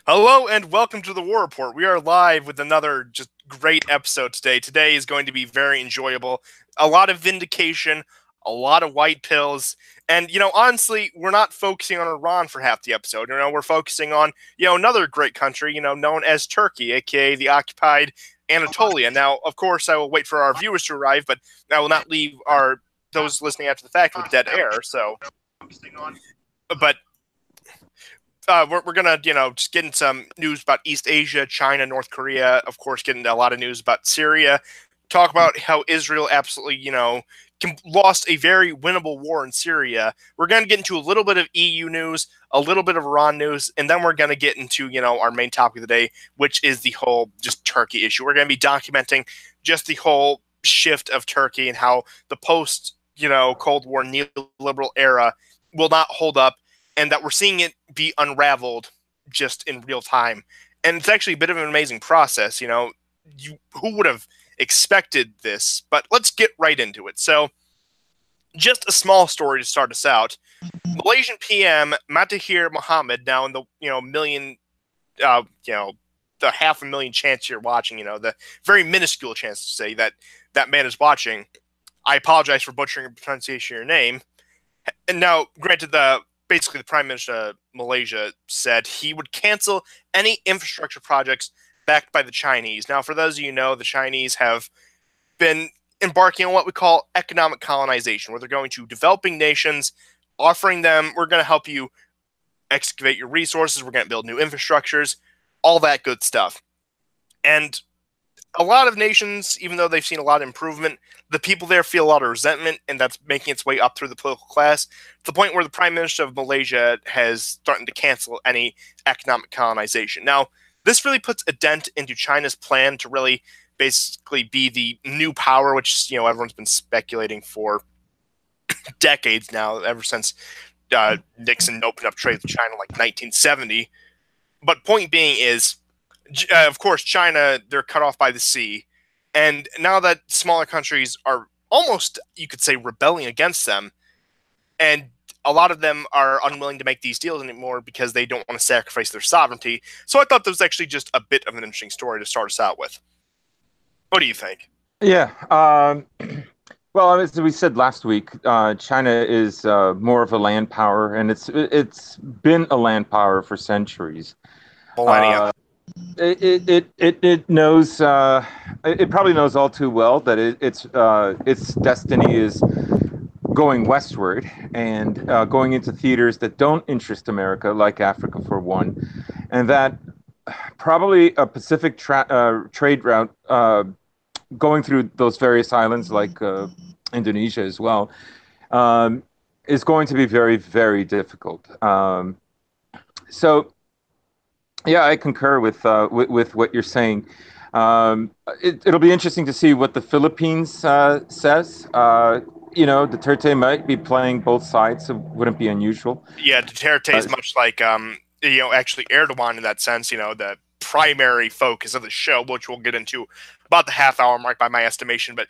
Hello and welcome to the War Report. We are live with another just great episode today. Today is going to be very enjoyable. A lot of vindication, a lot of white pills, and honestly, we're not focusing on Iran for half the episode. We're focusing on another great country, known as Turkey, aka the occupied Anatolia. Now, of course, I will wait for our viewers to arrive, but I will not leave our those listening after the fact with dead air. So, but we're gonna just getting some news about East Asia, China, North Korea, of course, getting a lot of news about Syria. Talk about how Israel absolutely lost a very winnable war in Syria. We're gonna get into a little bit of EU news, a little bit of Iran news, and then we're gonna get into our main topic of the day, which is the whole just Turkey issue. We're gonna be documenting just the whole shift of Turkey and how the post Cold War neoliberal era will not hold up, and that we're seeing it be unraveled just in real time. And it's actually a bit of an amazing process. Who would have expected this? But let's get right into it. So, just a small story to start us out. Malaysian PM Mahathir Mohamad, now in the million, the half a million chance you're watching, the very minuscule chance to say that that man is watching. I apologize for butchering the pronunciation of your name. And now, granted, basically the Prime Minister of Malaysia said he would cancel any infrastructure projects backed by the Chinese. Now, for those of you who know, the Chinese have been embarking on what we call economic colonization, where they're going to developing nations, offering them, we're going to help you excavate your resources, we're going to build new infrastructures, all that good stuff. And a lot of nations, even though they've seen a lot of improvement, the people there feel a lot of resentment, and that's making its way up through the political class to the point where the Prime Minister of Malaysia has started to cancel any economic colonization. Now, this really puts a dent into China's plan to really basically be the new power, which everyone's been speculating for decades now, ever since Nixon opened up trade with China like 1970. But point being is, of course, China, they're cut off by the sea. And now that smaller countries are almost, you could say, rebelling against them, and a lot of them are unwilling to make these deals anymore because they don't want to sacrifice their sovereignty. So I thought that was actually just a bit of an interesting story to start us out with. What do you think? Yeah. Well, as we said last week, China is more of a land power, and it's been a land power for centuries. Millennia. Uh, it knows it probably knows all too well that its destiny is going westward and going into theaters that don't interest America, like Africa for one, and that probably a Pacific trade route going through those various islands like Indonesia as well is going to be very, very difficult. So, yeah, I concur with what you're saying. It'll be interesting to see what the Philippines says. Duterte might be playing both sides, so wouldn't be unusual. Yeah, Duterte is much like actually Erdogan in that sense. The primary focus of the show, which we'll get into about the half-hour mark by my estimation. But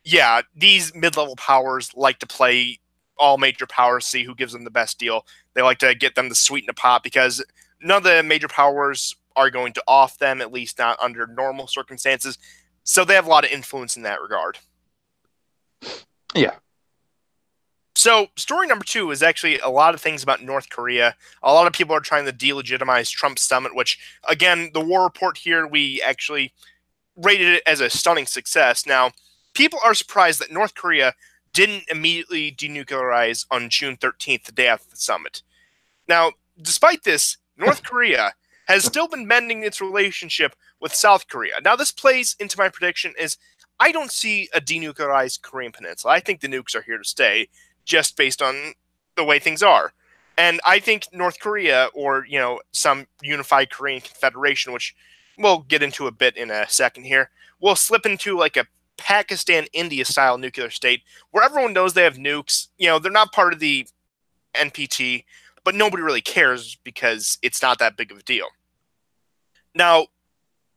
yeah, these mid-level powers like to play all major powers, see who gives them the best deal. They like to get them to sweeten the pot because none of the major powers are going to off them, at least not under normal circumstances. So they have a lot of influence in that regard. Yeah. So, story number two is actually a lot of things about North Korea. A lot of people are trying to delegitimize Trump's summit, which, again, the war report here, we actually rated it as a stunning success. Now, people are surprised that North Korea didn't immediately denuclearize on June 13th, the day after the summit. Now, despite this, North Korea has still been mending its relationship with South Korea. Now, this plays into my prediction is I don't see a denuclearized Korean peninsula. I think the nukes are here to stay, just based on the way things are. And I think North Korea, or some unified Korean confederation, which we'll get into a bit in a second here, will slip into like a Pakistan-India style nuclear state where everyone knows they have nukes. They're not part of the NPT, but nobody really cares because it's not that big of a deal. Now,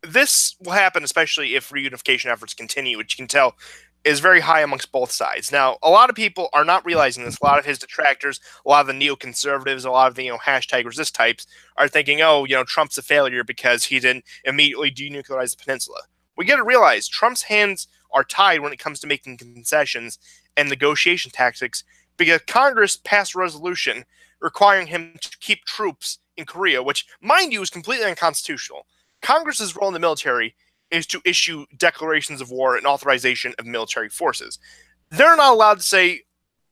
this will happen especially if reunification efforts continue, which you can tell is very high amongst both sides. Now, a lot of people are not realizing this. A lot of his detractors, a lot of the neoconservatives, a lot of the hashtag resist types are thinking, oh, Trump's a failure because he didn't immediately denuclearize the peninsula. We got to realize Trump's hands are tied when it comes to making concessions and negotiation tactics because Congress passed a resolution requiring him to keep troops in Korea, which, mind you, is completely unconstitutional. Congress's role in the military is to issue declarations of war and authorization of military forces. They're not allowed to say,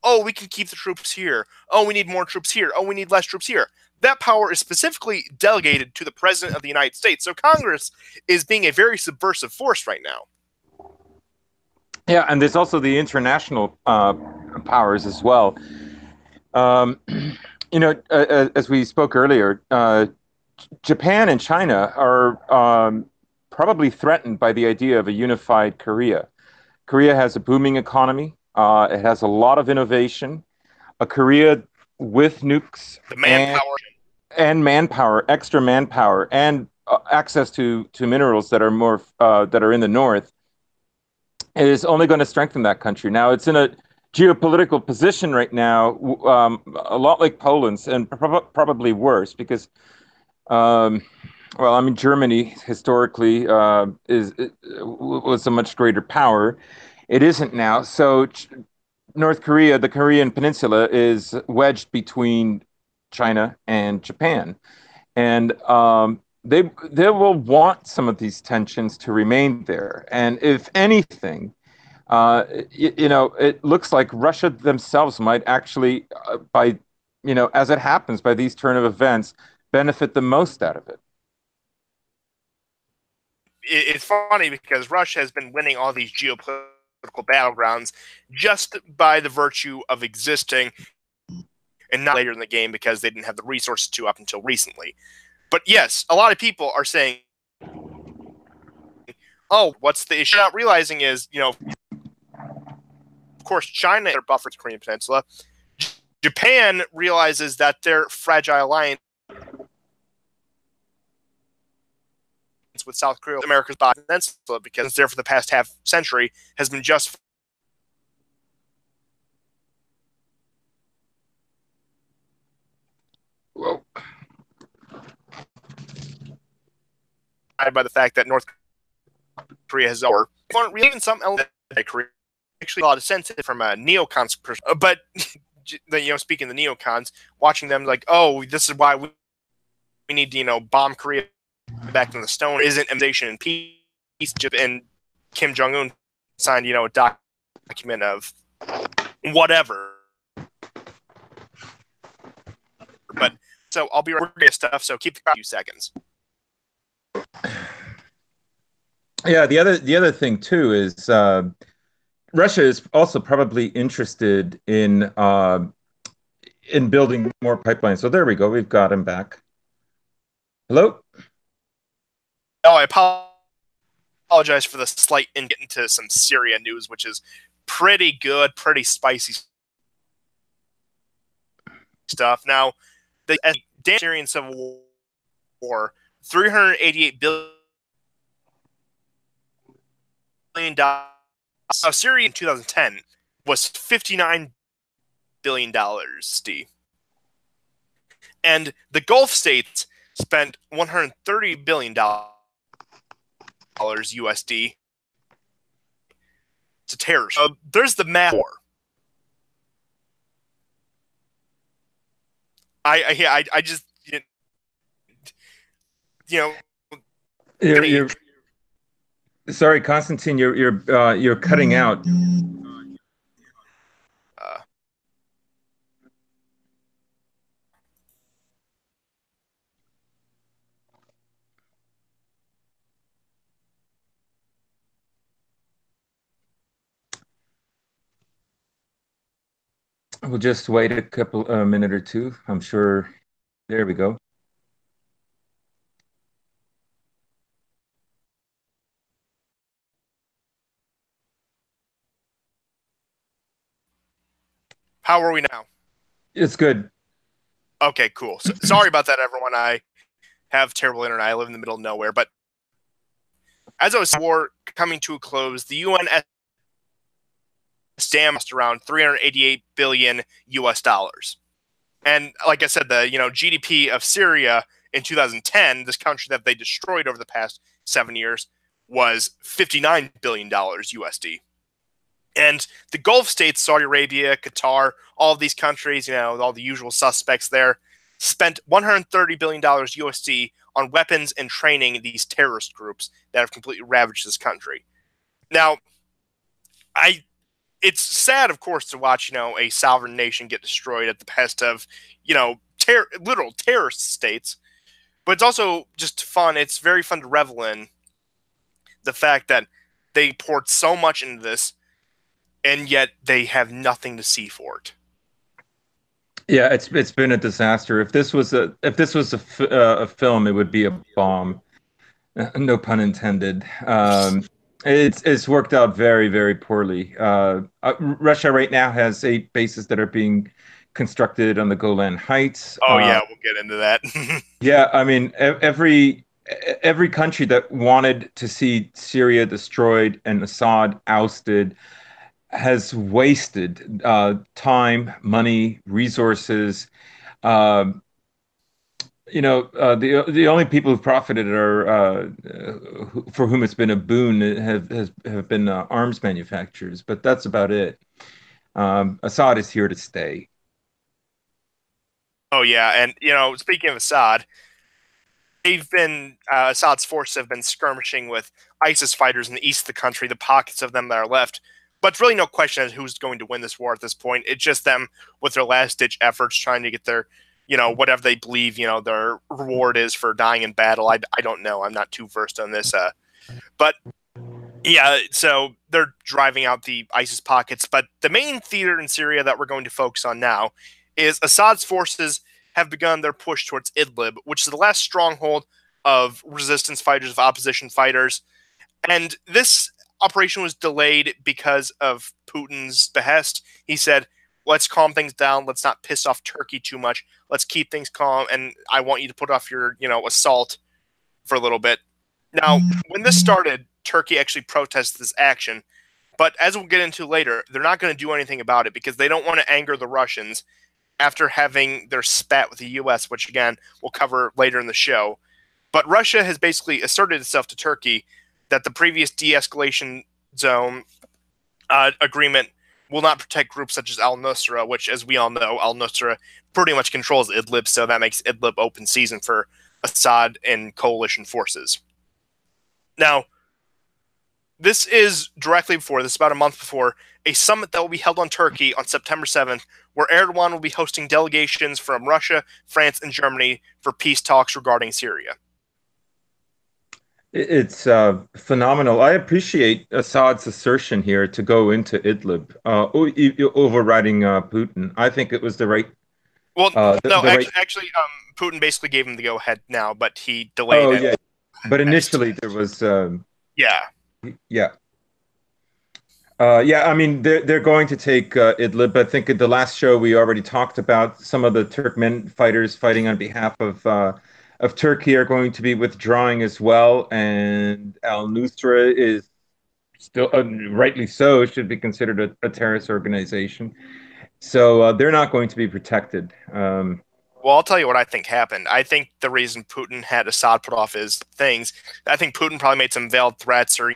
oh, we can keep the troops here. Oh, we need more troops here. Oh, we need less troops here. That power is specifically delegated to the President of the United States. So Congress is being a very subversive force right now. Yeah, and there's also the international powers as well. As we spoke earlier, Japan and China are probably threatened by the idea of a unified Korea. Korea has a booming economy. It has a lot of innovation. A Korea with nukes and manpower, extra manpower, and access to minerals that are in the north is only going to strengthen that country. Now, it's in a geopolitical position right now, a lot like Poland's, and probably worse because. Germany historically was a much greater power. It isn't now. So North Korea, the Korean peninsula, is wedged between China and Japan. And they will want some of these tensions to remain there. And if anything, it looks like Russia themselves might actually, as it happens, by these turn of events, benefit the most out of it. It's funny because Russia has been winning all these geopolitical battlegrounds just by the virtue of existing and not later in the game because they didn't have the resources to up until recently. But yes, a lot of people are saying, oh, what's the issue? Not realizing is, of course, China are buffered the Korean Peninsula. Japan realizes that their fragile alliance with South Korea, America's peninsula, because it's there for the past half century, has been just by the fact that North Korea has or even some elements of Korea actually a lot of sense from a neocons perspective. But speaking of the neocons, watching them like, oh, this is why we need to bomb Korea back in the stone isn't a nation in peace. And Kim Jong-un signed a document of whatever. But so I'll be right with stuff. So keep the few seconds. Yeah, the other thing too is Russia is also probably interested in building more pipelines. So there we go. We've got him back. Hello? Oh, I apologize for the slight and get into some Syria news, which is pretty good, pretty spicy stuff. Now, the Syrian civil war, $388 billion. Syria in 2010 was $59 billion, Steve. And the Gulf states spent $130 billion USD to terrorists. There's the math war. I just You're sorry, Constantine. You're cutting out. We'll just wait a minute or two. I'm sure. There we go. How are we now? It's good. Okay, cool. So, sorry about that, everyone. I have terrible internet. I live in the middle of nowhere. But as I was war coming to a close, the UN Stam cost around 388 billion US dollars. And like I said, the GDP of Syria in 2010, this country that they destroyed over the past 7 years, was $59 billion USD. And the Gulf states, Saudi Arabia, Qatar, all of these countries, all the usual suspects there, spent $130 billion USD on weapons and training these terrorist groups that have completely ravaged this country. Now, it's sad, of course, to watch, a sovereign nation get destroyed at the behest of, literal terrorist states. But it's also just fun. It's very fun to revel in the fact that they poured so much into this, and yet they have nothing to see for it. Yeah, it's been a disaster. If this was a film, it would be a bomb. No pun intended. It's worked out very, very poorly. Russia right now has 8 bases that are being constructed on the Golan Heights. Oh yeah, we'll get into that. Yeah, I mean every country that wanted to see Syria destroyed and Assad ousted has wasted time, money, resources. Um, the only people who've profited are for whom it's been a boon have been arms manufacturers, but that's about it. Assad is here to stay. Oh yeah, and speaking of Assad, Assad's forces have been skirmishing with ISIS fighters in the east of the country, the pockets of them that are left. But it's really no question as who's going to win this war at this point. It's just them with their last ditch efforts trying to get their, whatever they believe, their reward is for dying in battle. I don't know. I'm not too versed on this. But yeah, so they're driving out the ISIS pockets. But the main theater in Syria that we're going to focus on now is Assad's forces have begun their push towards Idlib, which is the last stronghold of resistance fighters, of opposition fighters. And this operation was delayed because of Putin's behest. He said, let's calm things down. Let's not piss off Turkey too much. Let's keep things calm. And I want you to put off your, assault for a little bit. Now, when this started, Turkey actually protested this action. But as we'll get into later, they're not going to do anything about it because they don't want to anger the Russians after having their spat with the U.S., which, again, we'll cover later in the show. But Russia has basically asserted itself to Turkey that the previous de-escalation zone agreement will not protect groups such as al-Nusra, which, as we all know, al-Nusra pretty much controls Idlib, so that makes Idlib open season for Assad and coalition forces. Now, this is about a month before, a summit that will be held on Turkey on September 7th, where Erdogan will be hosting delegations from Russia, France, and Germany for peace talks regarding Syria. It's phenomenal. I appreciate Assad's assertion here to go into Idlib, overriding Putin. I think it was the right. Well, actually, Putin basically gave him the go-ahead now, but he delayed it. Yeah, but initially there was. Yeah. Yeah. I mean, they're going to take Idlib. I think at the last show we already talked about some of the Turkmen fighters fighting on behalf of Turkey are going to be withdrawing as well, and al-Nusra is still, rightly so, should be considered a terrorist organization. So they're not going to be protected. Well, I'll tell you what I think happened. I think the reason Putin had Assad put off his things, I think Putin probably made some veiled threats or,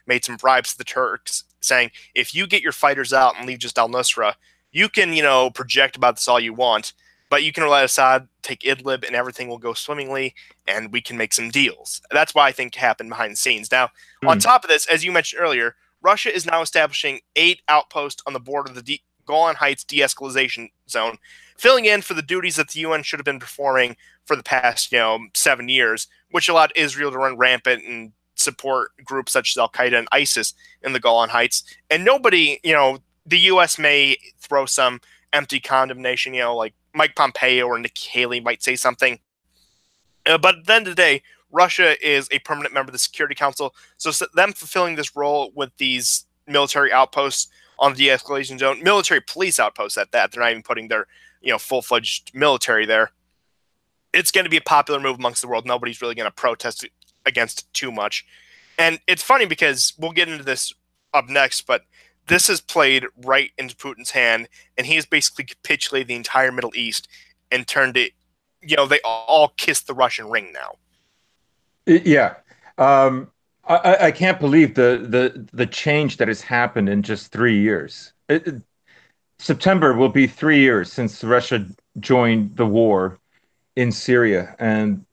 made some bribes to the Turks saying, if you get your fighters out and leave just al-Nusra, you can, project about this all you want, but you can let Assad take Idlib and everything will go swimmingly and we can make some deals. That's why I think happened behind the scenes. Now, on top of this, as you mentioned earlier, Russia is now establishing 8 outposts on the border of the Golan Heights de-escalation zone, filling in for the duties that the UN should have been performing for the past, 7 years, which allowed Israel to run rampant and support groups such as Al-Qaeda and ISIS in the Golan Heights. And nobody, the U.S. may throw some empty condemnation, like Mike Pompeo or Nikki Haley might say something. But at the end of the day, Russia is a permanent member of the Security Council, so them fulfilling this role with these military outposts on the de-escalation zone, military police outposts at that, they're not even putting their full-fledged military there. It's going to be a popular move amongst the world. Nobody's really going to protest against it too much. And it's funny because we'll get into this up next, but this has played right into Putin's hand, and he has basically capitulated the entire Middle East and turned it. They all kiss the Russian ring now. Yeah. Um, I can't believe the change that has happened in just 3 years. September will be 3 years since Russia joined the war in Syria, and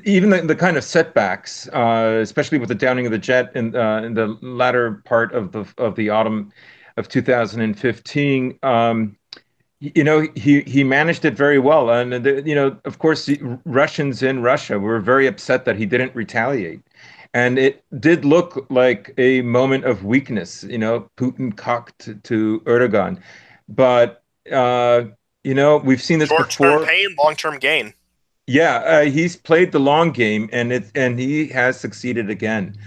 even the kind of setbacks, especially with the downing of the jet in the latter part of the autumn of 2015. He managed it very well, and of course, Russians in Russia were very upset that he didn't retaliate, and it did look like a moment of weakness. Putin cocked to Erdogan, but we've seen this Short-term before. pain, long-term gain. Yeah, he's played the long game, and he has succeeded again.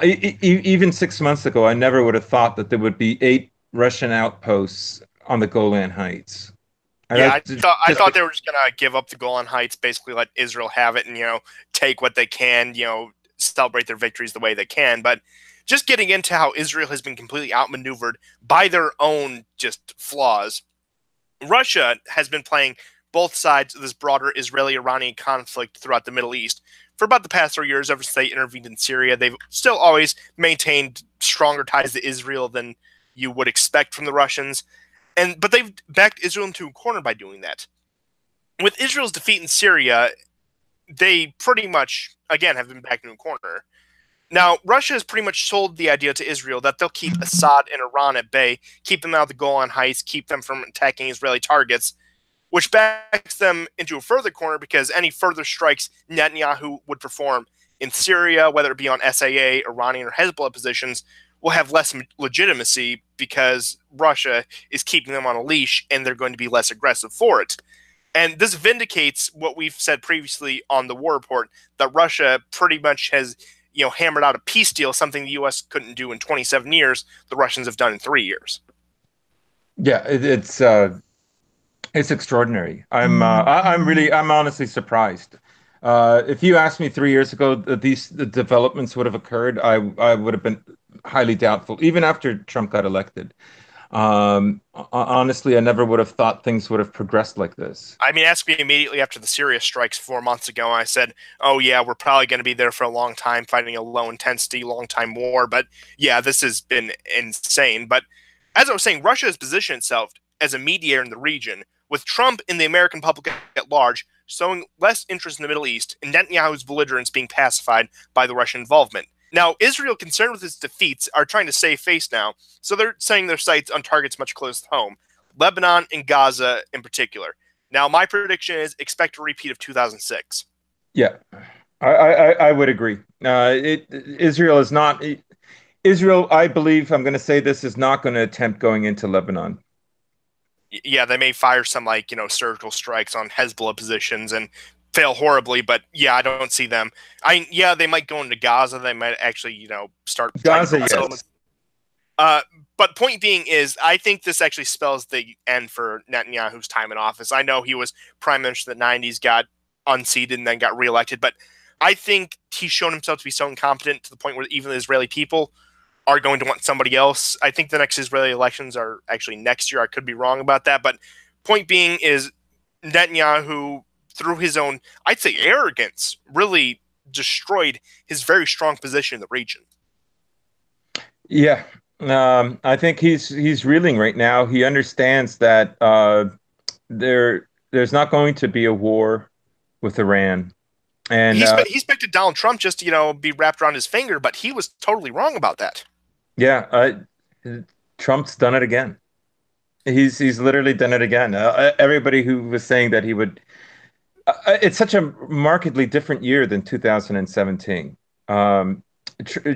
Even 6 months ago, I never would have thought that there would be 8 Russian outposts on the Golan Heights. And Yeah, I just thought they were just gonna give up the Golan Heights, basically let Israel have it, and take what they can, celebrate their victories the way they can. But just getting into how Israel has been completely outmaneuvered by their own just flaws. Russia has been playing both sides of this broader Israeli-Iranian conflict throughout the Middle East for about the past 3 years. Ever since they intervened in Syria, they've still always maintained stronger ties to Israel than you would expect from the Russians. But they've backed Israel into a corner by doing that. With Israel's defeat in Syria, they pretty much, again, have been backed into a corner. Now, Russia has pretty much sold the idea to Israel that they'll keep Assad and Iran at bay, keep them out of the Golan Heights, keep them from attacking Israeli targets, which backs them into a further corner because any further strikes Netanyahu would perform in Syria, whether it be on SAA, Iranian, or Hezbollah positions, will have less legitimacy because Russia is keeping them on a leash and they're going to be less aggressive for it. And this vindicates what we've said previously on the war report, that Russia pretty much has hammered out a peace deal, something the U.S. couldn't do in 27 years, the Russians have done in 3 years. Yeah, it's extraordinary. I'm honestly surprised. If you asked me 3 years ago that the developments would have occurred, I would have been highly doubtful, even after Trump got elected. Honestly, I never would have thought things would have progressed like this. I mean, ask me immediately after the Syria strikes 4 months ago. I said, oh, yeah, we're probably going to be there for a long time, fighting a low-intensity, long-time war. But, yeah, this has been insane. But as I was saying, Russia has positioned itself as a mediator in the region, with Trump and the American public at large showing less interest in the Middle East, and Netanyahu's belligerence being pacified by the Russian involvement. Now, Israel, concerned with its defeats, are trying to save face now, so they're setting their sights on targets much closer to home, Lebanon and Gaza in particular. Now, my prediction is expect a repeat of 2006. Yeah, I would agree. Israel is not Israel. I believe I'm going to say this is not going to attempt going into Lebanon. Yeah, they may fire some surgical strikes on Hezbollah positions and fail horribly, but yeah, I don't see them. They might go into Gaza. They might actually, start Gaza, yes. But point being is, I think this actually spells the end for Netanyahu's time in office. I know he was prime minister in the 90s, got unseated, and then got reelected, but I think he's shown himself to be so incompetent to the point where even the Israeli people are going to want somebody else. I think the next Israeli elections are actually next year. I could be wrong about that, but point being is Netanyahu, through his own, I'd say, arrogance, really destroyed his very strong position in the region. Yeah, I think he's reeling right now. He understands that there's not going to be a war with Iran, and he expected Donald Trump just to be wrapped around his finger, but he was totally wrong about that. Yeah, Trump's done it again. He's literally done it again. Everybody who was saying that he would, it's such a markedly different year than 2017.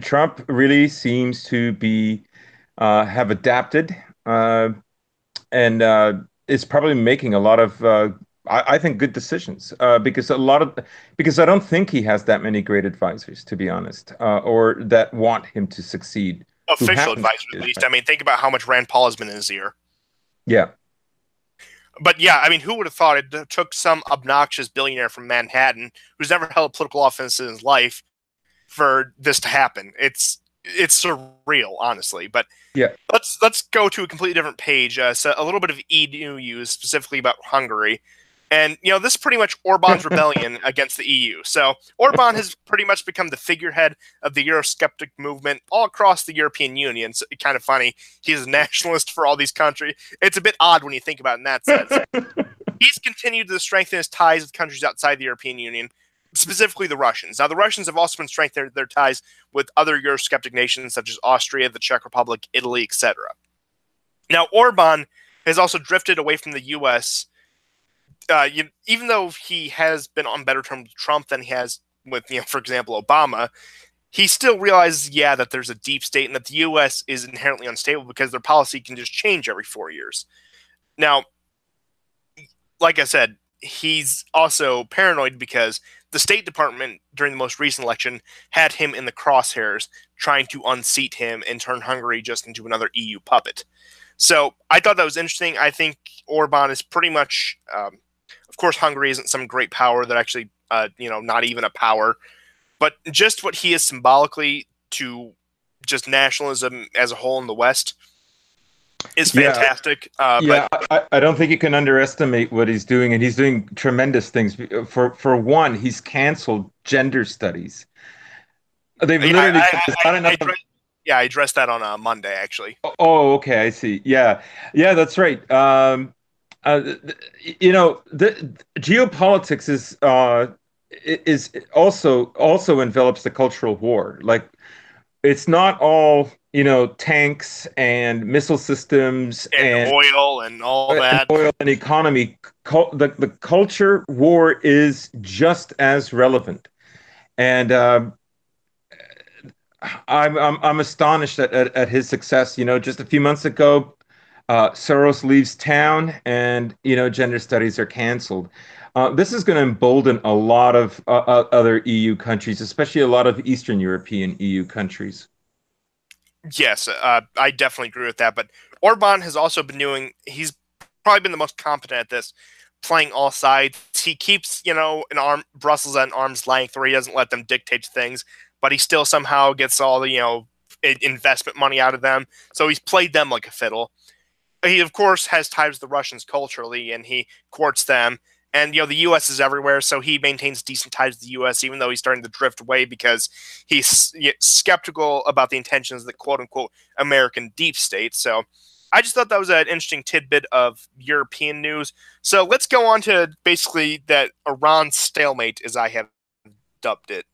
Trump really seems to be have adapted and is probably making a lot of I think good decisions because I don't think he has that many great advisors, to be honest, or that want him to succeed. Official advisors, at least. I mean, think about how much Rand Paul has been in his ear. Yeah. But yeah, I mean, who would have thought it took some obnoxious billionaire from Manhattan who's never held a political office in his life for this to happen? It's it's surreal, honestly. But Yeah. let's go to a completely different page. So a little bit of EU news, specifically about Hungary. And, this is pretty much Orban's rebellion against the EU. So Orban has pretty much become the figurehead of the Eurosceptic movement all across the European Union. So it's kind of funny. He's a nationalist for all these countries. It's a bit odd when you think about it in that sense. He's continued to strengthen his ties with countries outside the European Union, specifically the Russians. Now, the Russians have also been strengthening their ties with other Eurosceptic nations such as Austria, the Czech Republic, Italy, etc. Now, Orban has also drifted away from the U.S., even though he has been on better terms with Trump than he has with, for example, Obama, he still realizes, that there's a deep state and that the U.S. is inherently unstable because their policy can just change every 4 years. Now, like I said, he's also paranoid because the State Department during the most recent election had him in the crosshairs trying to unseat him and turn Hungary just into another EU puppet. So I thought that was interesting. I think Orban is pretty much, of course, Hungary isn't some great power that actually, not even a power, but just what he is symbolically to just nationalism as a whole in the West is fantastic. Yeah, but I don't think you can underestimate what he's doing, and he's doing tremendous things. For one, he's canceled gender studies. They've literally. I addressed that on Monday, actually. Oh, okay, I see. Yeah, that's right. The geopolitics is also envelops the cultural war. Like, it's not all, tanks and missile systems and oil and all that. And oil and economy. The culture war is just as relevant. And I'm astonished at his success. Just a few months ago, Soros leaves town, and gender studies are canceled. This is going to embolden a lot of other EU countries, especially a lot of Eastern European EU countries. Yes, I definitely agree with that. But Orban has also been he's probably been the most competent at this, playing all sides. He keeps, Brussels at arm's length where he doesn't let them dictate things, but he still somehow gets all the, investment money out of them. So he's played them like a fiddle. He, of course, has ties with the Russians culturally, and he courts them. And, the U.S. is everywhere, so he maintains decent ties with the U.S., even though he's starting to drift away because he's skeptical about the intentions of the quote-unquote American deep state. So I just thought that was an interesting tidbit of European news. So let's go on to basically that Iran stalemate, as I have dubbed it.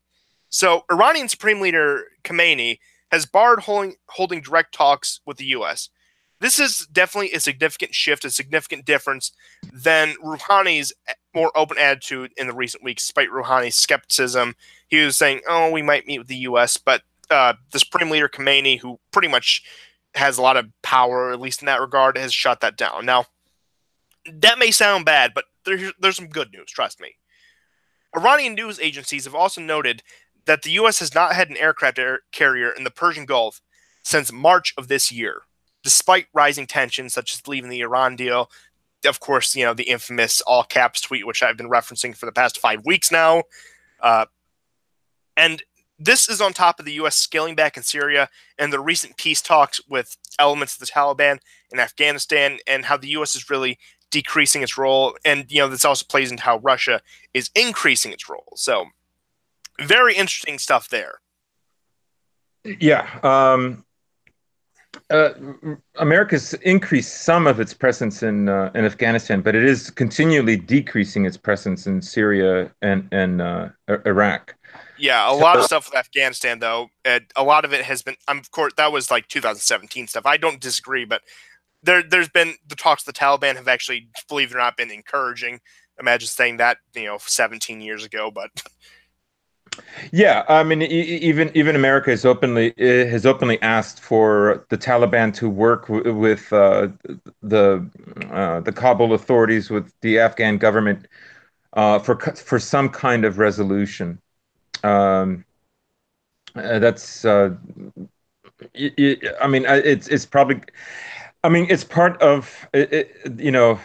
So Iranian Supreme Leader Khamenei has barred holding direct talks with the U.S. This is definitely a significant shift, a significant difference than Rouhani's more open attitude in the recent weeks. Despite Rouhani's skepticism, he was saying, "Oh, we might meet with the U.S." But the Supreme Leader Khamenei, who pretty much has a lot of power, at least in that regard, has shut that down. Now, that may sound bad, but there's some good news. Trust me. Iranian news agencies have also noted that the U.S. has not had an aircraft carrier in the Persian Gulf since March of this year, despite rising tensions such as leaving the Iran deal. Of course, the infamous all caps tweet, which I've been referencing for the past 5 weeks now. And this is on top of the U.S. scaling back in Syria and the recent peace talks with elements of the Taliban in Afghanistan, and how the U.S. is really decreasing its role. And, this also plays into how Russia is increasing its role. So very interesting stuff there. Yeah. America's increased some of its presence in Afghanistan, but it is continually decreasing its presence in Syria and Iraq. Yeah, a lot of stuff with Afghanistan, though. A lot of it has been, of course, that was like 2017 stuff. I don't disagree, but there's been the talks with the Taliban have actually, believe it or not, been encouraging. Imagine saying that, 17 years ago, but. Yeah, I mean, even America has openly asked for the Taliban to work with the Kabul authorities, with the Afghan government, for some kind of resolution. That's I mean, it's probably, I mean, it's part of Zbigniew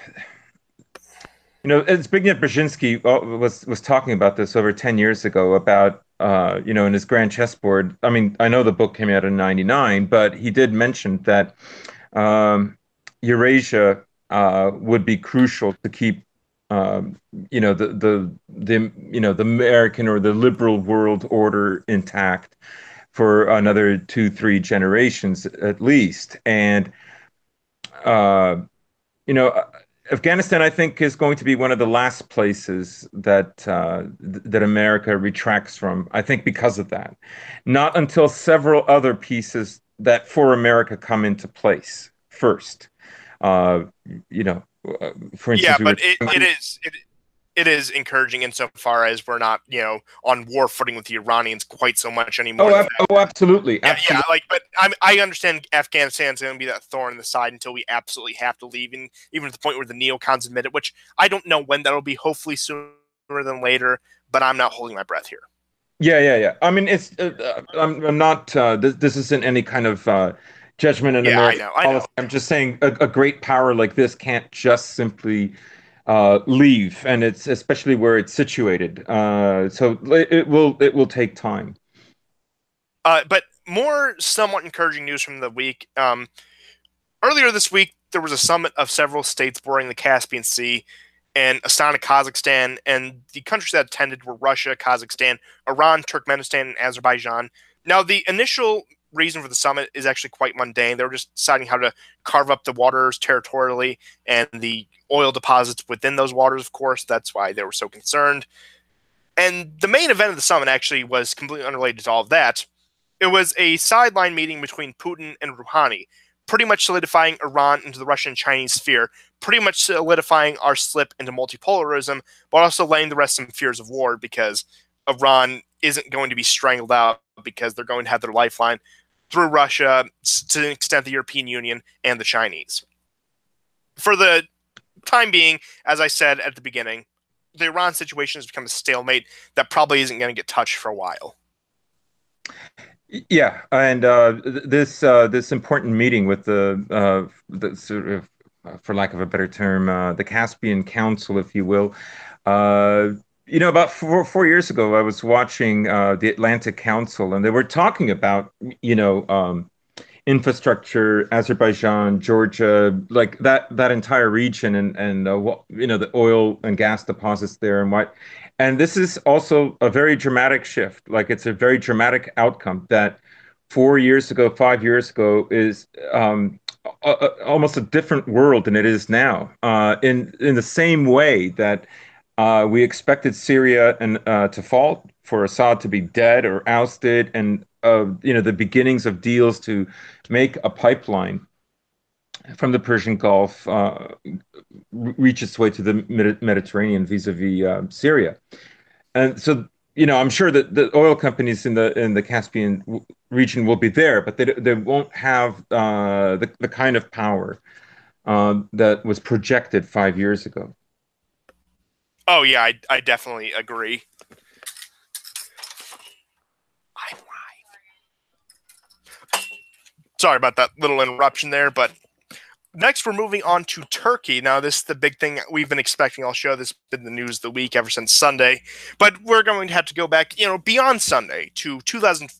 Brzezinski was talking about this over 10 years ago, about in his grand chessboard. I mean, I know the book came out in '99, but he did mention that um, Eurasia would be crucial to keep, the American or the liberal world order intact for another two, three generations at least. And uh, you know, Afghanistan, I think, is going to be one of the last places that America retracts from. I think because of that, not until several other pieces that for America come into place first. Uh, you know, for Yeah, instance, we were but it is encouraging insofar as we're not, on war footing with the Iranians quite so much anymore. absolutely, Yeah, absolutely. like, but I understand Afghanistan's going to be that thorn in the side until we absolutely have to leave, and even to the point where the neocons admit it, which I don't know when that'll be. Hopefully sooner than later, but I'm not holding my breath here. Yeah, yeah, yeah. I mean, it's I'm not. This isn't any kind of judgment in Yeah, I American know, I know. policy. I'm just saying a great power like this can't just simply leave, and it's especially where it's situated. So it will take time. But more somewhat encouraging news from the week. Earlier this week, there was a summit of several states bordering the Caspian Sea and Astana, Kazakhstan, and the countries that attended were Russia, Kazakhstan, Iran, Turkmenistan, and Azerbaijan. Now, the initial reason for the summit is actually quite mundane. They were just deciding how to carve up the waters territorially and the oil deposits within those waters, of course. That's why they were so concerned. And the main event of the summit actually was completely unrelated to all of that. It was a sideline meeting between Putin and Rouhani, pretty much solidifying Iran into the Russian Chinese sphere, pretty much solidifying our slip into multipolarism, but also laying the rest some fears of war because Iran isn't going to be strangled out because they're going to have their lifeline through Russia, to an extent the European Union and the Chinese. For the time being, as I said at the beginning, the Iran situation has become a stalemate that probably isn't going to get touched for a while. Yeah, and this important meeting with the sort of, for lack of a better term, the Caspian Council, if you will. Uh, about four years ago, I was watching the Atlantic Council, and they were talking about infrastructure, Azerbaijan, Georgia, like that entire region, and the oil and gas deposits there and what. And this is also a very dramatic shift. Like it's a very dramatic outcome that 4 years ago, 5 years ago is almost a different world than it is now. In the same way that we expected Syria and to fall, for Assad to be dead or ousted, and the beginnings of deals to make a pipeline from the Persian Gulf reach its way to the Mediterranean vis-a-vis Syria. And so, I'm sure that the oil companies in the Caspian region will be there, but they won't have the kind of power that was projected 5 years ago. Oh, yeah, I definitely agree. Sorry about that little interruption there, but next we're moving on to Turkey. Now, this is the big thing we've been expecting. I'll show this has been the news of the week ever since Sunday, but we're going to have to go back, beyond Sunday to 2000,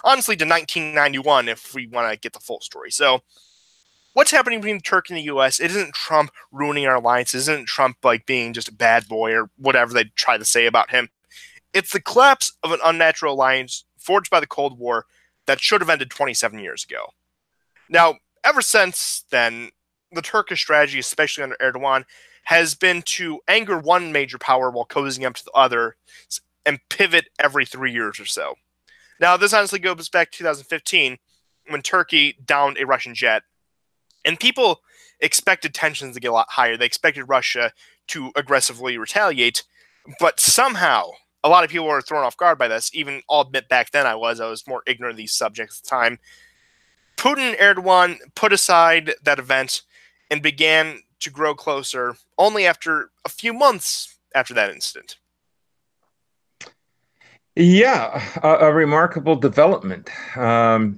honestly to 1991 if we want to get the full story. So, what's happening between Turkey and the U.S.? It isn't Trump ruining our alliance. It isn't Trump like being just a bad boy or whatever they try to say about him. It's the collapse of an unnatural alliance forged by the Cold War that should have ended 27 years ago. Now, ever since then, the Turkish strategy, especially under Erdogan, has been to anger one major power while cozying up to the other and pivot every 3 years or so. Now, this honestly goes back to 2015 when Turkey downed a Russian jet, and people expected tensions to get a lot higher. They expected Russia to aggressively retaliate, but somehow a lot of people were thrown off guard by this. Even I'll admit back then I was more ignorant of these subjects at the time. Putin and Erdogan put aside that event and began to grow closer only after a few months after that incident. Yeah, a remarkable development. I,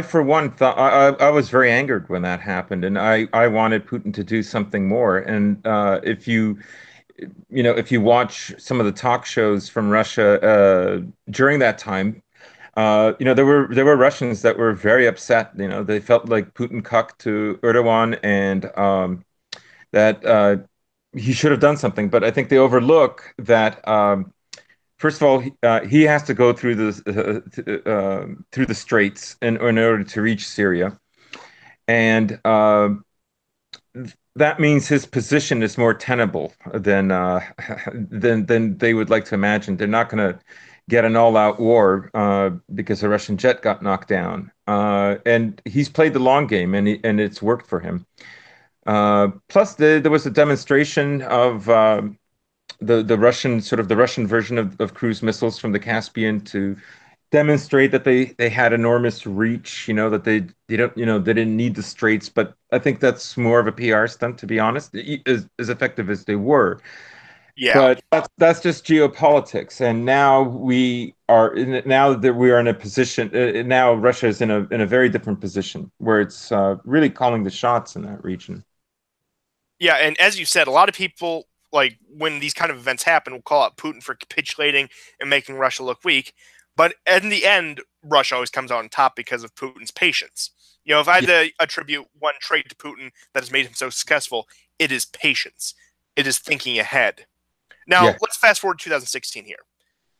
for one, thought I was very angered when that happened, and I wanted Putin to do something more. And if you watch some of the talk shows from Russia during that time, there were Russians that were very upset. They felt like Putin cucked to Erdogan, and that he should have done something. But I think they overlook that. First of all, he has to go through the straits in order to reach Syria, and that means his position is more tenable than than they would like to imagine. They're not going to get an all-out war because a Russian jet got knocked down, and he's played the long game, and it's worked for him. Plus, there was a demonstration of the Russian the Russian version of cruise missiles from the Caspian to demonstrate that they had enormous reach. That they don't they didn't need the straits. But I think that's more of a PR stunt, to be honest, as effective as they were. Yeah. But that's just geopolitics, and now that we are in a position. Now Russia is in a very different position where it's really calling the shots in that region. Yeah, and as you said, a lot of people, like, when these kind of events happen, will call out Putin for capitulating and making Russia look weak. But in the end, Russia always comes out on top because of Putin's patience. If I had to attribute one trait to Putin that has made him so successful, it is patience. It is thinking ahead. Now, Yeah. let's fast forward to 2016 here.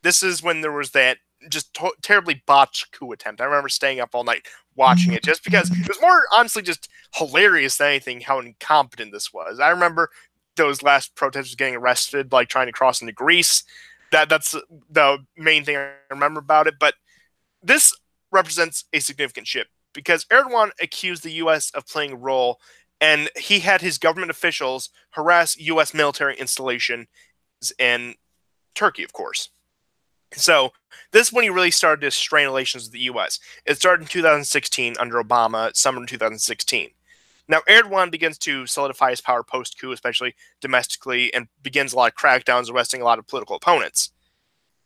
This is when there was that just terribly botched coup attempt. I remember staying up all night watching it just because it was more honestly just hilarious than anything how incompetent this was. I remember those last protesters getting arrested, like trying to cross into Greece. That's the main thing I remember about it. But this represents a significant shift because Erdogan accused the U.S. of playing a role, and he had his government officials harass U.S. military installations in Turkey, of course. So this is when he really started to strain relations with the U.S. It started in 2016 under Obama, summer in 2016. Now, Erdogan begins to solidify his power post-coup, especially domestically, and begins a lot of crackdowns, arresting a lot of political opponents.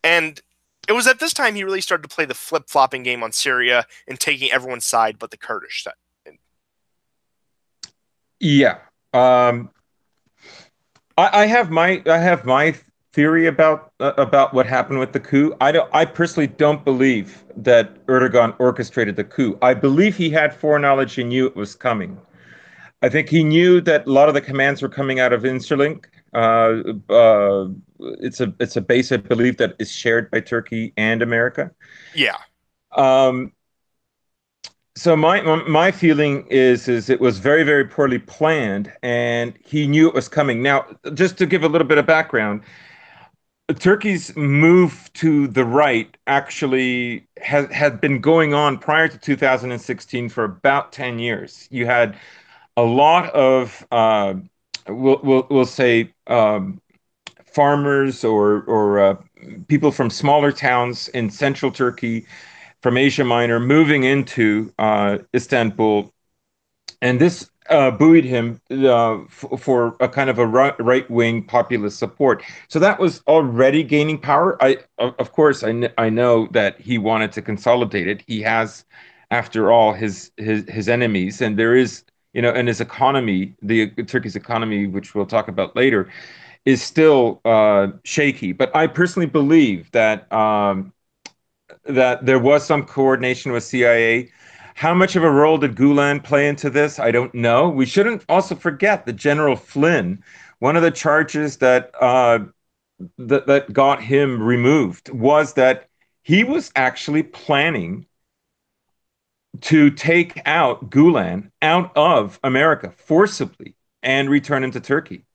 And it was at this time he really started to play the flip-flopping game on Syria and taking everyone's side but the Kurdish side. Yeah. Um, I have my theory about what happened with the coup. I personally don't believe that Erdogan orchestrated the coup. I believe he had foreknowledge. He knew it was coming. I think he knew that a lot of the commands were coming out of Incirlink. It's a base, I believe, that is shared by Turkey and America. Yeah. Um, so my feeling is it was very, very poorly planned, and he knew it was coming. Now, just to give a little bit of background, Turkey's move to the right actually had been going on prior to 2016 for about 10 years. You had a lot of we'll say farmers or people from smaller towns in central Turkey, from Asia Minor, moving into Istanbul, and this buoyed him for a kind of a right-wing populist support. So that was already gaining power. Of course, I know that he wanted to consolidate it. He has, after all, his enemies, and there is, and his economy, the Turkey's economy, which we'll talk about later, is still shaky. But I personally believe that there was some coordination with CIA. How much of a role did Gulen play into this? I don't know. We shouldn't also forget that General Flynn, one of the charges that got him removed was that he was actually planning to take out Gulen out of America forcibly and return him to Turkey.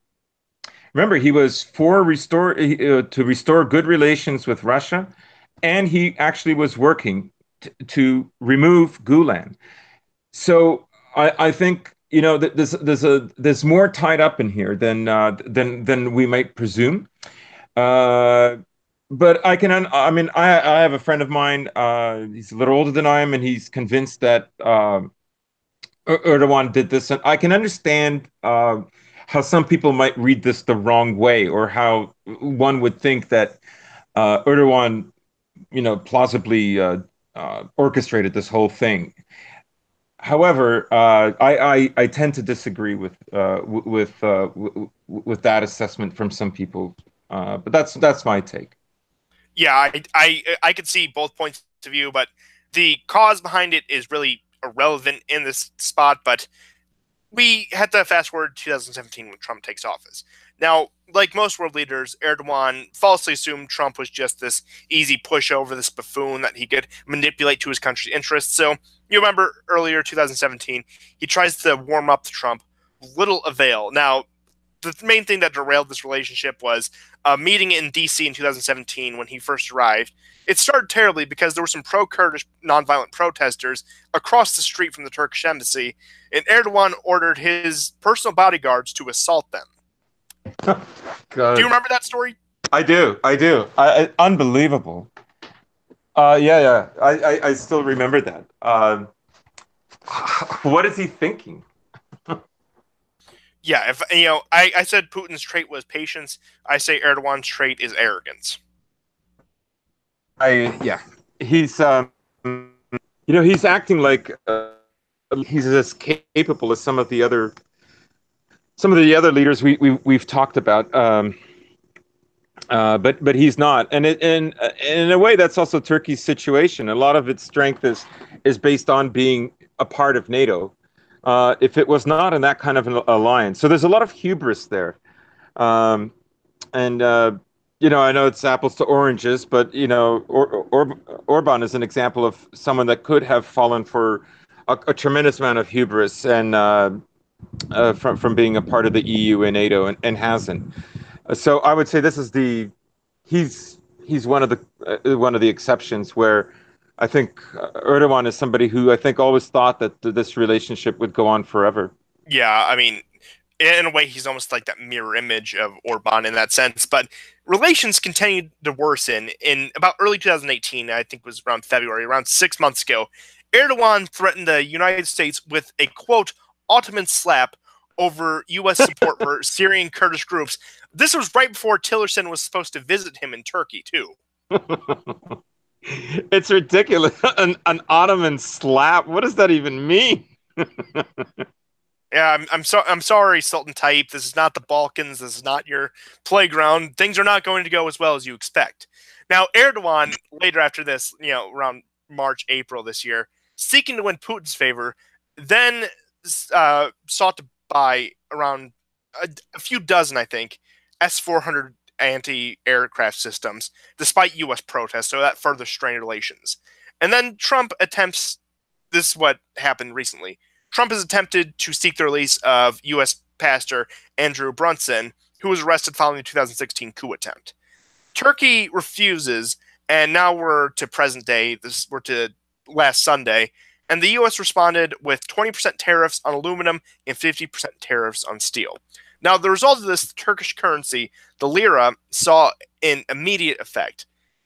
Remember, he was to restore good relations with Russia, and he actually was working to remove Gulen. So I think that there's more tied up in here than we might presume. Uh, but I mean, I have a friend of mine. He's a little older than I am, and he's convinced that Erdogan did this, and I can understand how some people might read this the wrong way, or how one would think that Erdogan, plausibly orchestrated this whole thing. However, I tend to disagree with that assessment from some people, but that's my take. Yeah, I could see both points of view, but the cause behind it is really irrelevant in this spot. But we had to fast forward to 2017 when Trump takes office. Now, like most world leaders, Erdogan falsely assumed Trump was just this easy pushover, this buffoon that he could manipulate to his country's interests. So you remember earlier, 2017, he tries to warm up to Trump, little avail. Now, the main thing that derailed this relationship was a meeting in D.C. in 2017 when he first arrived. It started terribly because there were some pro-Kurdish nonviolent protesters across the street from the Turkish embassy, and Erdogan ordered his personal bodyguards to assault them. Do you God. remember that story? I do. I do. Unbelievable. Yeah. I still remember that. What is he thinking? Yeah, if you know, I said Putin's trait was patience. I say Erdogan's trait is arrogance. Yeah. He's he's acting like he's as capable as some of the other leaders we've talked about. But he's not, and in a way that's also Turkey's situation. A lot of its strength is based on being a part of NATO. If it was not in that kind of an alliance, so there's a lot of hubris there. Um, and I know it's apples to oranges, but Orban is an example of someone that could have fallen for a tremendous amount of hubris and from being a part of the EU and NATO and hasn't. So I would say this is he's one of the exceptions where I think Erdogan is somebody who I think always thought that this relationship would go on forever. Yeah, I mean, in a way, he's almost like that mirror image of Orban in that sense. But relations continued to worsen. In about early 2018, I think it was around February, around 6 months ago, Erdogan threatened the United States with a, quote, Ottoman slap over U.S. support for Syrian Kurdish groups. This was right before Tillerson was supposed to visit him in Turkey, too. It's ridiculous. An Ottoman slap. What does that even mean? Yeah, I'm sorry, Sultan Tayyip. This is not the Balkans. This is not your playground. Things are not going to go as well as you expect. Now, Erdogan, later after this, around March, April this year, seeking to win Putin's favor, then sought to buy around a few dozen, I think, S-400 anti-aircraft systems, despite U.S. protests, so that further strained relations. And then Trump attempts, this is what happened recently, Trump has attempted to seek the release of U.S. pastor Andrew Brunson, who was arrested following the 2016 coup attempt. Turkey refuses, and now we're to present day, we're to last Sunday, and the U.S. responded with 20% tariffs on aluminum and 50% tariffs on steel. Now, the result of this, the Turkish currency, the lira, saw an immediate effect.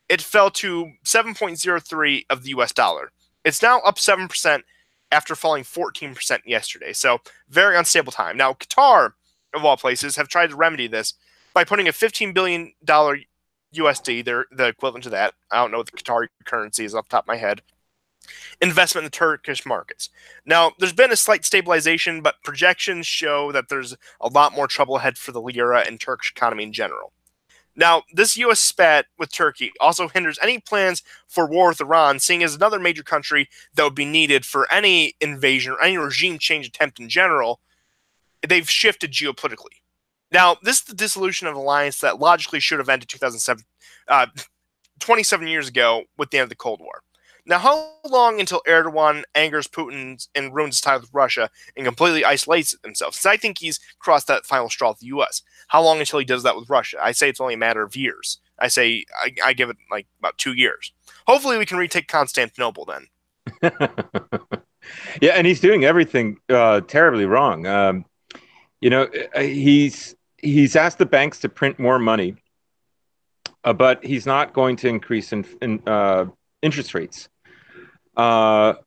It fell to 7.03 of the US dollar. It's now up 7% after falling 14% yesterday. So, very unstable time. Now, Qatar, of all places, have tried to remedy this by putting a $15 billion USD, the equivalent to that. I don't know what the Qatari currency is off the top of my head. Investment in the Turkish markets. Now, there's been a slight stabilization, but projections show that there's a lot more trouble ahead for the lira and Turkish economy in general. Now, this U.S. spat with Turkey also hinders any plans for war with Iran, seeing as another major country that would be needed for any invasion or any regime change attempt in general. They've shifted geopolitically. Now, this is the dissolution of an alliance that logically should have ended 27 years ago with the end of the Cold War. Now, how long until Erdogan angers Putin and ruins his tie with Russia and completely isolates himself? Since I think he's crossed that final straw with the U.S. How long until he does that with Russia? I say it's only a matter of years. I say I give it like about 2 years. Hopefully we can retake Constantinople then. Yeah, and he's doing everything terribly wrong. He's asked the banks to print more money, but he's not going to increase in interest rates,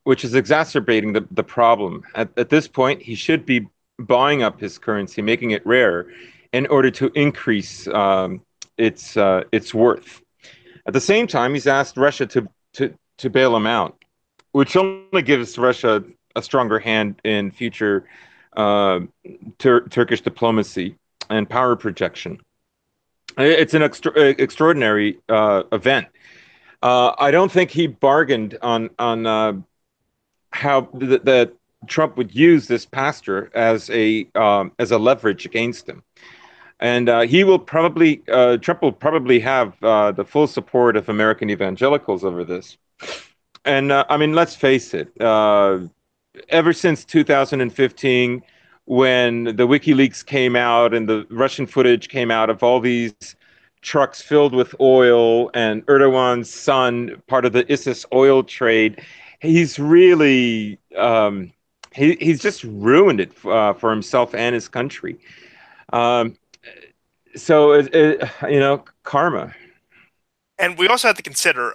which is exacerbating the problem. At this point, he should be buying up his currency, making it rare, in order to increase its worth. At the same time, he's asked Russia to bail him out, which only gives Russia a stronger hand in future uh, Turkish diplomacy and power projection. It's an extraordinary event. I don't think he bargained on how that Trump would use this pastor as a leverage against him. And he will probably Trump will probably have the full support of American evangelicals over this. And I mean, let's face it. Ever since 2015, when the WikiLeaks came out and the Russian footage came out of all these trucks filled with oil and Erdogan's son, part of the ISIS oil trade, he's really he's just ruined it for himself and his country. Um, karma. And we also have to consider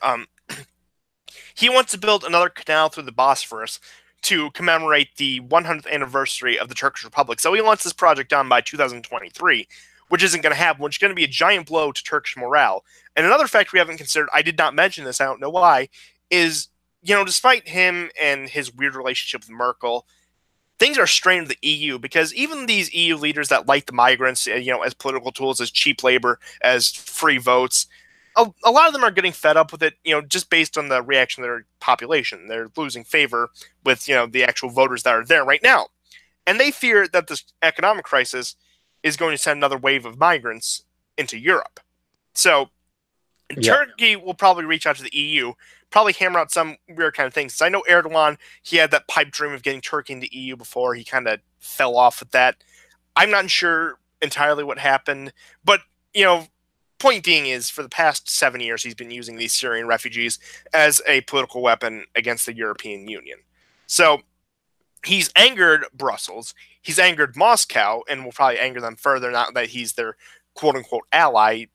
he wants to build another canal through the Bosphorus to commemorate the 100th anniversary of the Turkish Republic. So he wants this project done by 2023, which isn't going to happen, which is going to be a giant blow to Turkish morale. And another fact we haven't considered, I did not mention this, I don't know why, is, despite him and his weird relationship with Merkel, things are strained with the EU, because even these EU leaders that like the migrants, as political tools, as cheap labor, as free votes, a lot of them are getting fed up with it, just based on the reaction of their population. They're losing favor with, the actual voters that are there right now. And they fear that this economic crisis is going to send another wave of migrants into Europe. So Turkey will probably reach out to the EU, probably hammer out some weird kind of things. So I know Erdogan, he had that pipe dream of getting Turkey into the EU before. He kind of fell off with that. I'm not sure entirely what happened, but, point being is, for the past 7 years, he's been using these Syrian refugees as a political weapon against the European Union. So he's angered Brussels, he's angered Moscow, and will probably anger them further now that he's their quote-unquote ally.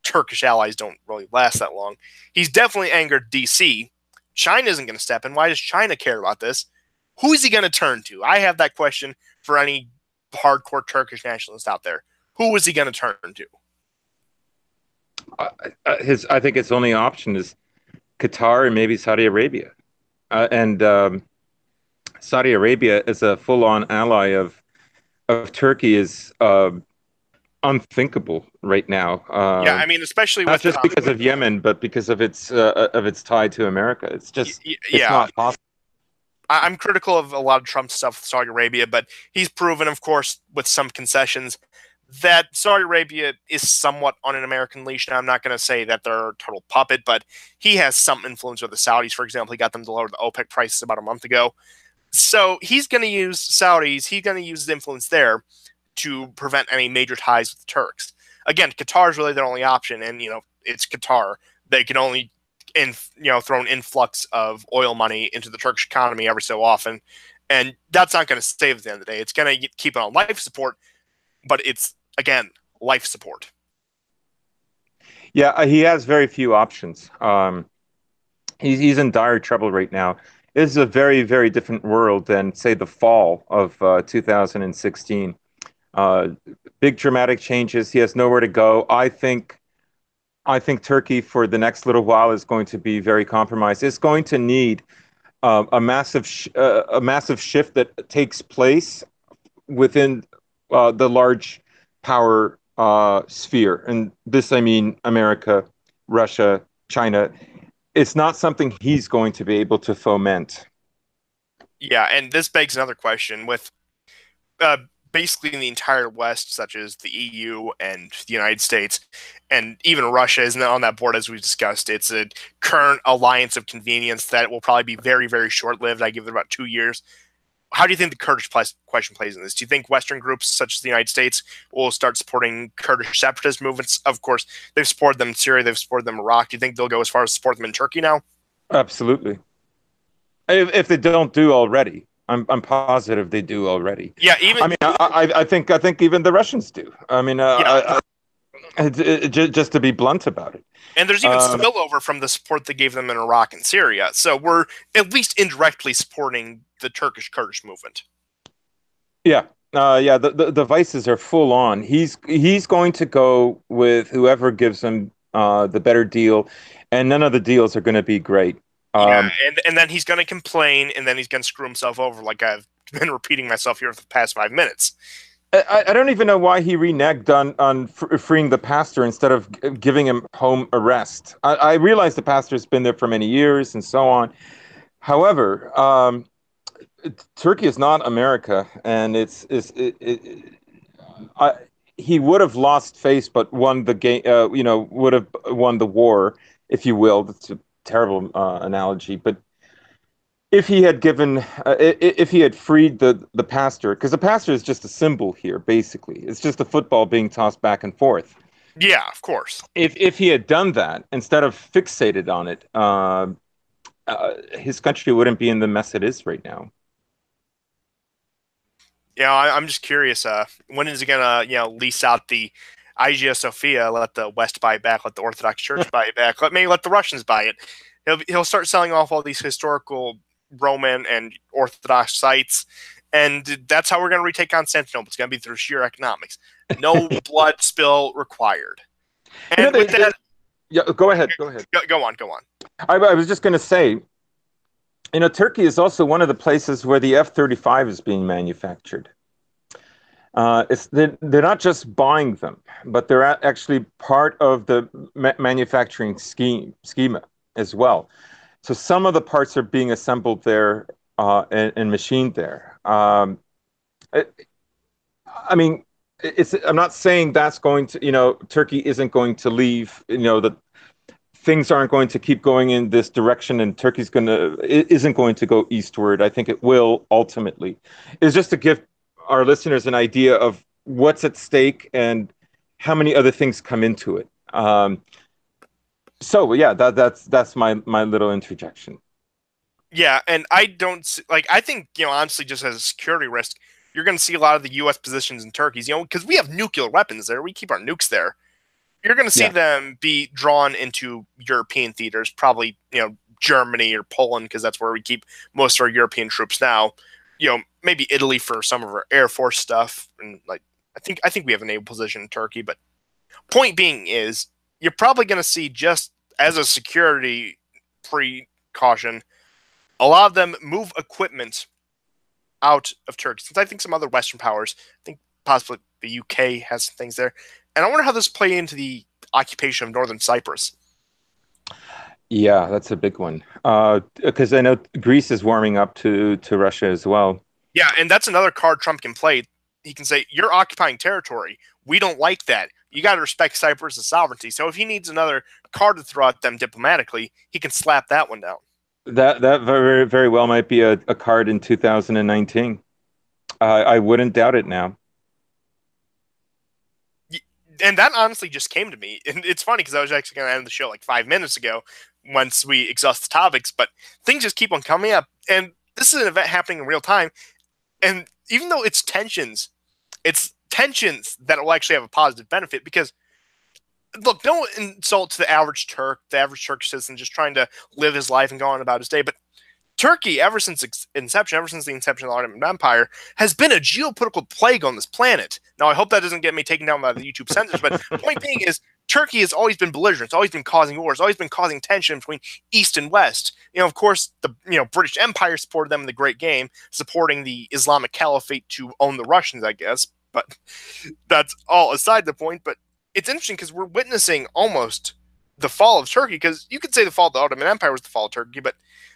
Turkish allies don't really last that long. He's definitely angered DC. China isn't going to step in. Why does China care about this? Who is he going to turn to? I have that question for any hardcore Turkish nationalist out there. Who is he going to turn to? I think his only option is Qatar and maybe Saudi Arabia. And Saudi Arabia is a full-on ally of Turkey is unthinkable right now. Yeah, I mean, especially not just because of Yemen, but because of its tie to America. It's just it's not possible. I'm critical of a lot of Trump stuff with Saudi Arabia, but he's proven, of course, with some concessions, that Saudi Arabia is somewhat on an American leash. Now, I'm not going to say that they're a total puppet, but he has some influence with the Saudis. For example, he got them to lower the OPEC prices about a month ago. So he's going to use Saudis. He's going to use his influence there to prevent any major ties with the Turks. Again, Qatar is really their only option, and it's Qatar. They can only throw an influx of oil money into the Turkish economy every so often, and that's not going to save at the end of the day. It's going to keep it on life support, but it's, again, life support. Yeah, he has very few options. He's in dire trouble right now. It is a very, very different world than, say, the fall of 2016. Big dramatic changes. He has nowhere to go. I think Turkey for the next little while is going to be very compromised. It's going to need a massive shift that takes place within the large power sphere, and this, I mean, America, Russia, China. It's not something he's going to be able to foment. Yeah, and this begs another question with basically in the entire West, such as the EU and the United States, and even Russia isn't on that board, as we've discussed. It's a current alliance of convenience that will probably be very, very short-lived. I give it about 2 years. How do you think the Kurdish question plays in this? Do you think Western groups such as the United States will start supporting Kurdish separatist movements? Of course, they've supported them in Syria, they've supported them in Iraq. Do you think they'll go as far as support them in Turkey now? Absolutely. If they don't do already. I'm positive they do already. Yeah, even I think even the Russians do. I mean, just to be blunt about it. And there's even spillover from the support they gave them in Iraq and Syria. So we're at least indirectly supporting the Turkish Kurdish movement. Yeah. The vices are full on. He's going to go with whoever gives him the better deal, and none of the deals are going to be great. Yeah, and then he's going to complain, and then he's going to screw himself over, like I've been repeating myself here for the past 5 minutes. I don't even know why he reneged on freeing the pastor instead of giving him home arrest. I realize the pastor's been there for many years and so on. However, Turkey is not America, and I, he would have lost face, but won the game. Would have won the war, if you will. That's a terrible analogy, but if he had if he had freed the pastor, because the pastor is just a symbol here, basically, it's just a football being tossed back and forth. Yeah, of course. If he had done that instead of fixated on it, his country wouldn't be in the mess it is right now. Yeah, I'm just curious. When is he gonna, lease out the Hagia Sophia? Let the West buy it back. Let the Orthodox Church buy it back. Maybe let the Russians buy it. He'll start selling off all these historical Roman and Orthodox sites, and that's how we're gonna retake Constantinople. It's gonna be through sheer economics. No blood spill required. And with that, yeah, go ahead. Go ahead. Go on. I was just going to say, Turkey is also one of the places where the F-35 is being manufactured. They're not just buying them, but they're actually part of the manufacturing schema as well. So some of the parts are being assembled there and machined there. I mean, I'm not saying that's going to, Turkey isn't going to leave, that things aren't going to keep going in this direction and Turkey's isn't going to go eastward. I think it will ultimately. It's just to give our listeners an idea of what's at stake and how many other things come into it. So yeah, that's my little interjection. Yeah, and I don't I think, honestly, just as a security risk, you're going to see a lot of the U.S. positions in Turkey, because we have nuclear weapons there. We keep our nukes there. You're going to see them be drawn into European theaters, probably, Germany or Poland, because that's where we keep most of our European troops now. Maybe Italy for some of our Air Force stuff. And I think we have a naval position in Turkey. But point being is, you're probably going to see, just as a security precaution, a lot of them move equipment out of Turkey. Since I think some other Western powers, I think possibly the UK has some things there. And I wonder how this play into the occupation of northern Cyprus. Yeah, that's a big one. Because I know Greece is warming up to Russia as well. Yeah, and that's another card Trump can play. He can say, you're occupying territory. We don't like that. You got to respect Cyprus' sovereignty. So if he needs another card to throw at them diplomatically, he can slap that one down. That very, very well might be a card in 2019. I wouldn't doubt it now. And that honestly just came to me. And it's funny because I was actually going to end the show like 5 minutes ago once we exhaust the topics, but things just keep on coming up. And this is an event happening in real time. And even though it's tensions that will actually have a positive benefit, because look, no insult to the average Turkish citizen just trying to live his life and go on about his day, but Turkey, ever since the inception of the Ottoman Empire, has been a geopolitical plague on this planet. Now, I hope that doesn't get me taken down by the YouTube censors, but the point being is, Turkey has always been belligerent. It's always been causing wars. It's always been causing tension between East and West. Of course, the British Empire supported them in the Great Game, supporting the Islamic Caliphate to own the Russians, I guess. But that's all aside the point. But it's interesting because we're witnessing almost the fall of Turkey, because you could say the fall of the Ottoman Empire was the fall of Turkey, but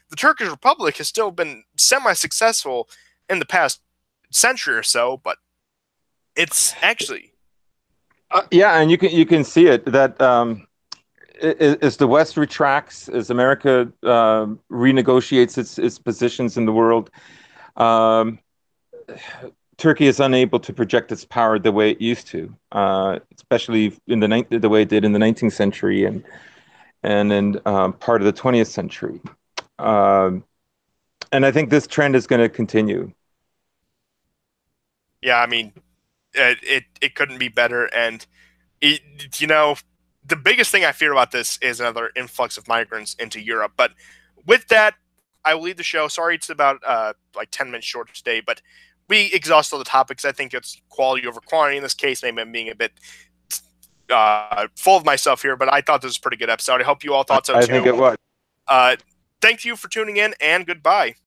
the Turkish Republic has still been semi-successful in the past century or so, but it's actually... yeah, and you can see it, that as the West retracts, as America renegotiates its positions in the world, Turkey is unable to project its power the way it used to, especially in the way it did in the 19th century and in part of the 20th century. And I think this trend is going to continue. Yeah, I mean, it couldn't be better. And, the biggest thing I fear about this is another influx of migrants into Europe. But with that, I will leave the show. Sorry it's about 10 minutes short today, but we exhausted all the topics. I think it's quality over quantity in this case. Maybe I'm being a bit full of myself here, but I thought this was a pretty good episode. I hope you all thought so too. I think it was. Thank you for tuning in, and goodbye.